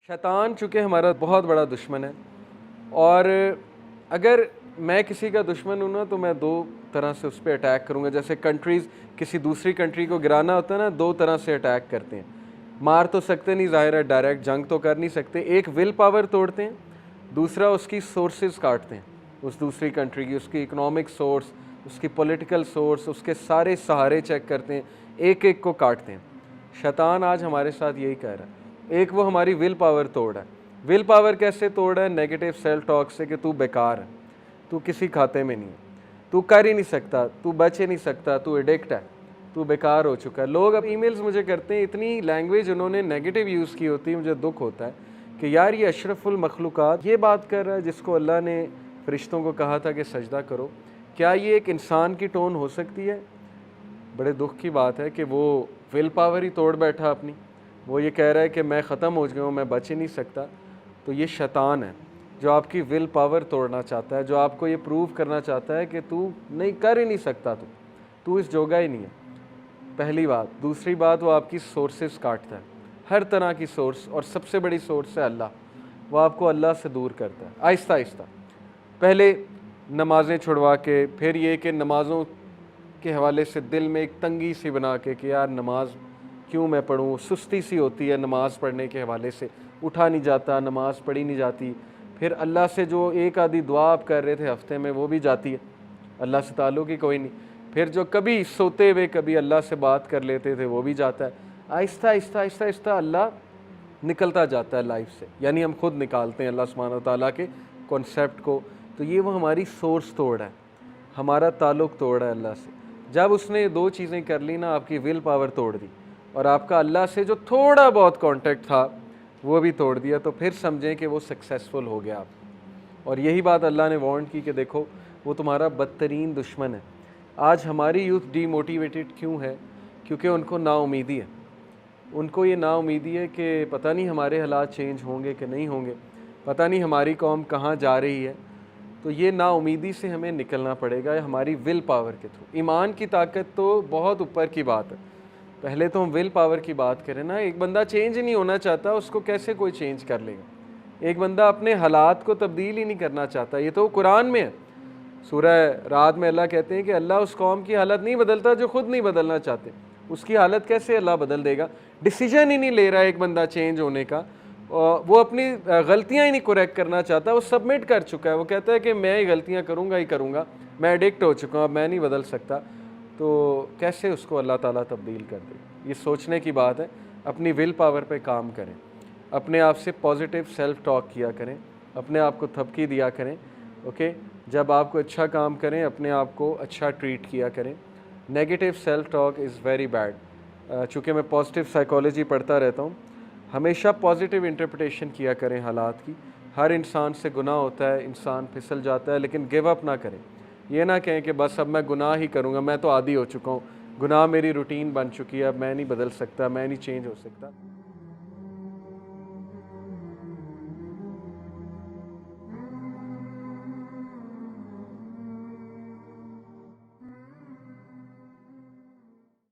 शैतान चूँकि हमारा बहुत बड़ा दुश्मन है, और अगर मैं किसी का दुश्मन हूँ ना तो मैं दो तरह से उस पर अटैक करूँगा। जैसे कंट्रीज़ किसी दूसरी कंट्री को गिराना होता है ना, दो तरह से अटैक करते हैं। मार तो सकते नहीं, ज़ाहिर है डायरेक्ट जंग तो कर नहीं सकते। एक विल पावर तोड़ते हैं, दूसरा उसकी सोर्सेज काटते हैं उस दूसरी कंट्री की, उसकी इकोनॉमिक सोर्स, उसकी पॉलिटिकल सोर्स, उसके सारे सहारे चेक करते हैं, एक एक को काटते हैं। शैतान आज हमारे साथ यही कह रहा है। एक वो हमारी विल पावर तोड़ रहा है। विल पावर कैसे तोड़ रहा है? नेगेटिव सेल्फ टॉक से कि तू बेकार है, तू किसी खाते में नहीं है, तू कर ही नहीं सकता, तू बच ही नहीं सकता, तू एडिक्ट है, तू बेकार हो चुका है। लोग अब ईमेल्स मुझे करते हैं, इतनी लैंग्वेज उन्होंने नेगेटिव यूज़ की होती है, मुझे दुख होता है कि यार ये अशरफुल मखलूक़ात ये बात कर रहा है जिसको अल्लाह ने फ़रिश्तों को कहा था कि सजदा करो। क्या ये एक इंसान की टोन हो सकती है? बड़े दुख की बात है कि वो विल पावर ही तोड़ बैठा अपनी। वो ये कह रहा है कि मैं ख़त्म हो गया हूँ, मैं बच ही नहीं सकता। तो ये शैतान है जो आपकी विल पावर तोड़ना चाहता है, जो आपको ये प्रूव करना चाहता है कि तू नहीं कर ही नहीं सकता, तू इस जोगा ही नहीं है। पहली बात। दूसरी बात, वो आपकी सोर्सेस काटता है, हर तरह की सोर्स, और सबसे बड़ी सोर्स है अल्लाह। वो आपको अल्लाह से दूर करता है आहिस्ता आहिस्ता। पहले नमाज़ें छुड़वा के, फिर ये कि नमाज़ों के हवाले से दिल में एक तंगी सी बना के कि यार नमाज क्यों मैं पढ़ूँ, सुस्ती सी होती है नमाज़ पढ़ने के हवाले से, उठा नहीं जाता, नमाज़ पढ़ी नहीं जाती। फिर अल्लाह से जो एक आधी दुआ आप कर रहे थे हफ्ते में वो भी जाती है, अल्लाह से ताल्लुक़ ही कोई नहीं। फिर जो कभी सोते हुए कभी अल्लाह से बात कर लेते थे वो भी जाता है। आहिस्ता आहिस्ता आहिस्ता आहिस्ता अल्लाह निकलता जाता है लाइफ से, यानी हम खुद निकालते हैं अल्लाह सुब्हानहू व तआला के कॉन्सेप्ट को। तो ये वो हमारी सोर्स तोड़ है, हमारा ताल्लुक़ तोड़ है अल्लाह से। जब उसने ये दो चीज़ें कर ली ना, आपकी विल पावर तोड़ दी और आपका अल्लाह से जो थोड़ा बहुत कांटेक्ट था वो भी तोड़ दिया, तो फिर समझें कि वो सक्सेसफुल हो गया आप। और यही बात अल्लाह ने वार्न की कि देखो वो तुम्हारा बदतरीन दुश्मन है। आज हमारी यूथ डीमोटिवेटेड क्यों है? क्योंकि उनको नाउमीदी है। उनको ये नाउमीदी है कि पता नहीं हमारे हालात चेंज होंगे कि नहीं होंगे, पता नहीं हमारी कौम कहाँ जा रही है। तो ये नाउमीदी से हमें निकलना पड़ेगा हमारी विल पावर के थ्रू। ईमान की ताकत तो बहुत ऊपर की बात है, पहले तो हम विल पावर की बात करें ना। एक बंदा चेंज नहीं होना चाहता, उसको कैसे कोई चेंज कर लेगा? एक बंदा अपने हालात को तब्दील ही नहीं करना चाहता, ये तो कुरान में है। सूरह रात में अल्लाह कहते हैं कि अल्लाह उस कौम की हालत नहीं बदलता जो खुद नहीं बदलना चाहते। उसकी हालत कैसे अल्लाह बदल देगा? डिसीजन ही नहीं ले रहा है एक बंदा चेंज होने का, वो अपनी गलतियां ही नहीं करेक्ट करना चाहता, वो सबमिट कर चुका है। वो कहता है कि मैं ही गलतियां करूंगा ही करूंगा, मैं एडिक्ट हो चुका हूँ, अब मैं नहीं बदल सकता। तो कैसे उसको अल्लाह ताला तब्दील कर दे? ये सोचने की बात है। अपनी विल पावर पे काम करें, अपने आप से पॉजिटिव सेल्फ टॉक किया करें, अपने आप को थपकी दिया करें। ओके, जब आप कोई अच्छा काम करें अपने आप को अच्छा ट्रीट किया करें। Negative self talk is very bad. चूँकि मैं पॉजिटिव साइकोलॉजी पढ़ता रहता हूँ, हमेशा पॉजिटिव इंटरप्रिटेशन किया करें हालात की। हर इंसान से गुनाह होता है, इंसान फिसल जाता है, लेकिन गिव अप ना करें। ये ना कहें कि बस अब मैं गुनाह ही करूँगा, मैं तो आदी हो चुका हूँ, गुनाह मेरी रूटीन बन चुकी है, अब मैं नहीं बदल सकता, मैं नहीं चेंज हो सकता।